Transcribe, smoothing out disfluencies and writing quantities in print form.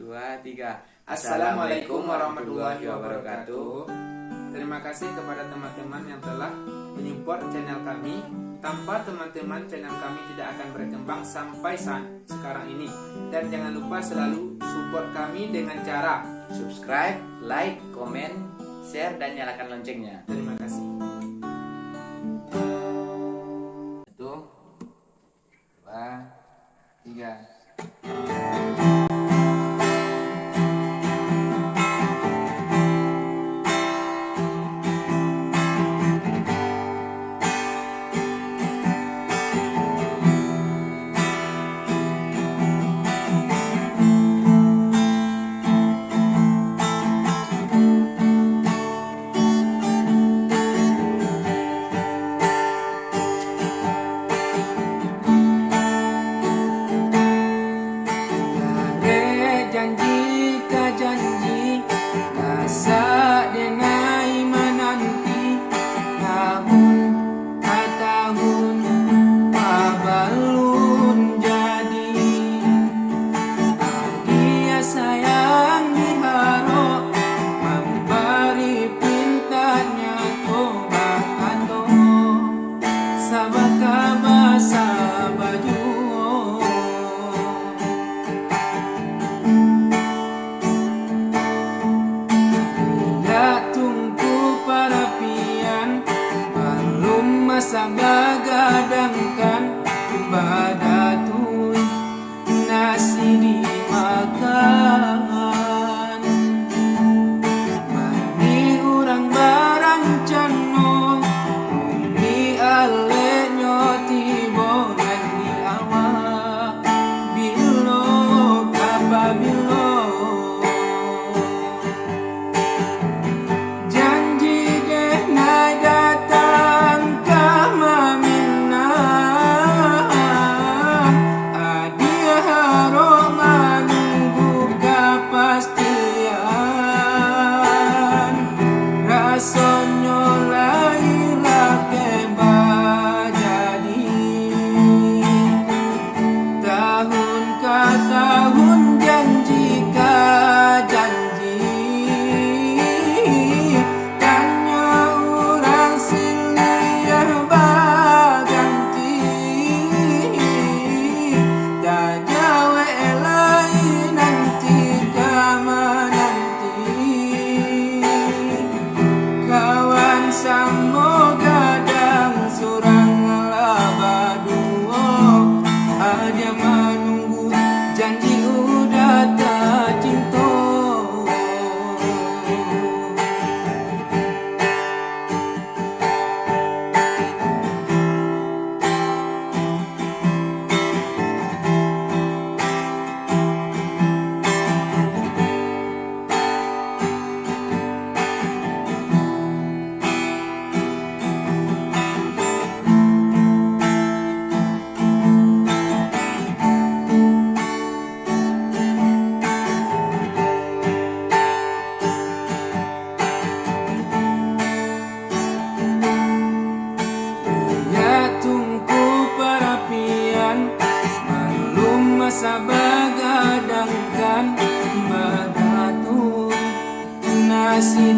2, 3. Assalamualaikum warahmatullahi wabarakatuh. Terima kasih kepada teman-teman yang telah menyupport channel kami. Tanpa teman-teman, channel kami tidak akan berkembang sampai saat sekarang ini. Dan jangan lupa selalu support kami dengan cara subscribe, like, komen, share, dan nyalakan loncengnya. Terima kasih. 1, 2, 3. Masa gadangkan badatu nasi dimakan mani urang barang cano umi ale nyoti bolen di awak bilo apa bilo janji deh na datang sonyo laila keba jadi tahun ka tahun janji ka janji tanya orang silih baganti tak jawe lain nanti kama samo gadang surang labaduo aja menunggu janji udah tak cinta. Masa bagadangkan badatu nasi